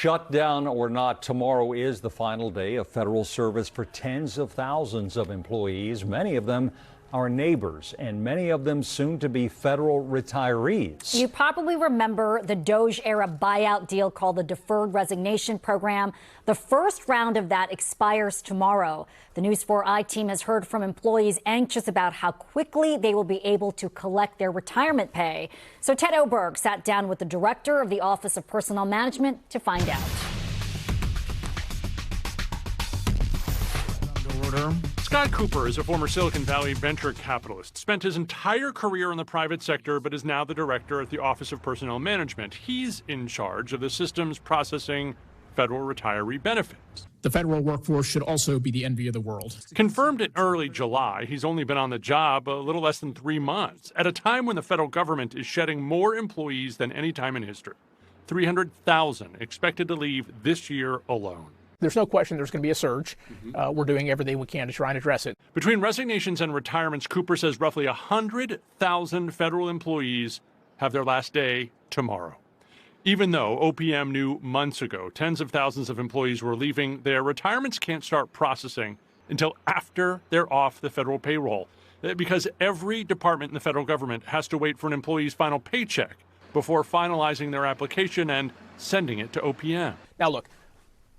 Shutdown or not, tomorrow is the final day of federal service for tens of thousands of employees. Many of them are neighbors, and many of them soon to be federal retirees. You probably remember the Doge-era buyout deal called the Deferred Resignation Program. The first round of that expires tomorrow. The News 4 I-team has heard from employees anxious about how quickly they will be able to collect their retirement pay. So Ted Oberg sat down with the director of the Office of Personnel Management to find out. Scott Cooper is a former Silicon Valley venture capitalist, spent his entire career in the private sector, but is now the director at the Office of Personnel Management. He's in charge of the systems processing federal retiree benefits. The federal workforce should also be the envy of the world. Confirmed in early July, he's only been on the job a little less than 3 months, at a time when the federal government is shedding more employees than any time in history. 300,000 expected to leave this year alone. There's no question there's going to be a surge. We're doing everything we can to try and address it. Between resignations and retirements, Cooper says roughly 100,000 federal employees have their last day tomorrow. Even though OPM knew months ago tens of thousands of employees were leaving, their retirements can't start processing until after they're off the federal payroll, because every department in the federal government has to wait for an employee's final paycheck before finalizing their application and sending it to OPM. Now, look,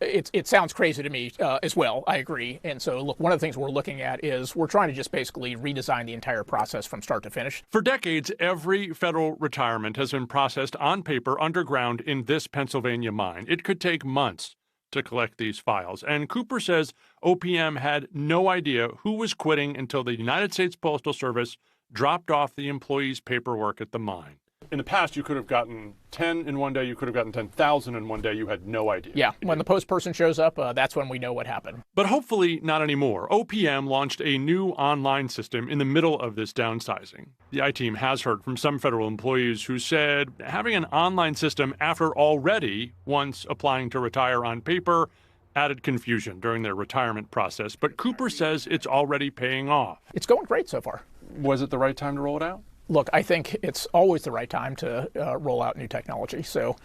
it sounds crazy to me as well. I agree. And so, look, one of the things we're looking at is we're trying to just basically redesign the entire process from start to finish. For decades, every federal retirement has been processed on paper underground in this Pennsylvania mine. It could take months to collect these files. And Cooper says OPM had no idea who was quitting until the United States Postal Service dropped off the employees' paperwork at the mine. In the past, you could have gotten 10 in one day, you could have gotten 10,000 in one day, you had no idea. Yeah, when the post person shows up, that's when we know what happened. But hopefully not anymore. OPM launched a new online system in the middle of this downsizing. The I-team has heard from some federal employees who said having an online system after already once applying to retire on paper added confusion during their retirement process. But Cooper says it's already paying off. It's going great so far. Was it the right time to roll it out? Look, I think it's always the right time to roll out new technology. So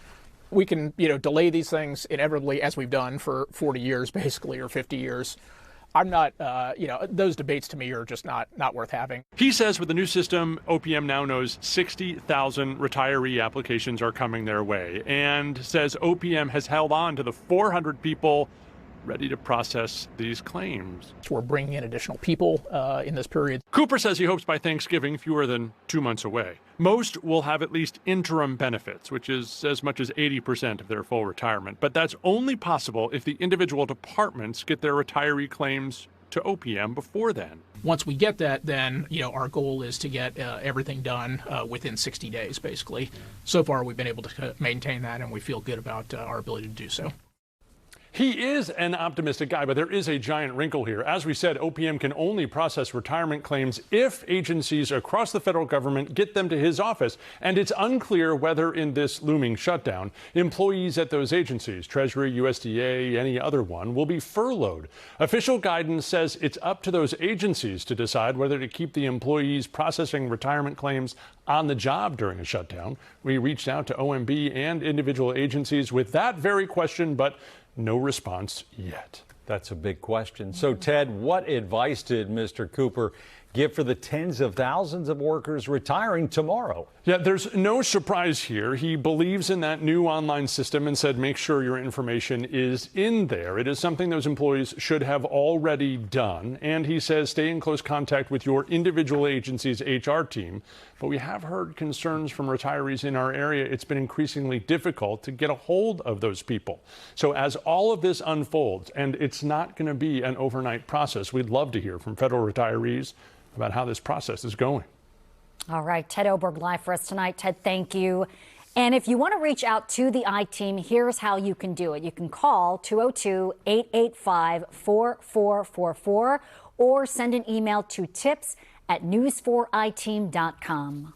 we can, delay these things inevitably, as we've done for 40 years, basically, or 50 years. I'm not, those debates to me are just not worth having. He says with the new system, OPM now knows 60,000 retiree applications are coming their way, and says OPM has held on to the 400 people ready to process these claims. We're bringing in additional people in this period. Cooper says he hopes by Thanksgiving, fewer than 2 months away, most will have at least interim benefits, which is as much as 80% of their full retirement. But that's only possible if the individual departments get their retiree claims to OPM before then. Once we get that, then, our goal is to get everything done within 60 days, basically. So far, we've been able to maintain that, and we feel good about our ability to do so. He is an optimistic guy, but there is a giant wrinkle here. As we said, OPM can only process retirement claims if agencies across the federal government get them to his office. And it's unclear whether in this looming shutdown, employees at those agencies, Treasury, USDA, any other one, will be furloughed. Official guidance says it's up to those agencies to decide whether to keep the employees processing retirement claims on the job during a shutdown. We reached out to OMB and individual agencies with that very question, but no response yet. That's a big question. So, Ted, what advice did Mr. Cooper give for the tens of thousands of workers retiring tomorrow? Yeah, there's no surprise here. He believes in that new online system and said make sure your information is in there. It is something those employees should have already done. And he says stay in close contact with your individual agency's HR team. But we have heard concerns from retirees in our area. It's been increasingly difficult to get a hold of those people. So as all of this unfolds, and it's not going to be an overnight process, we'd love to hear from federal retirees about how this process is going. All right, Ted Oberg live for us tonight. Ted, thank you. And if you want to reach out to the I-team, here's how you can do it. You can call 202-885-4444 or send an email to tips@news4iteam.com.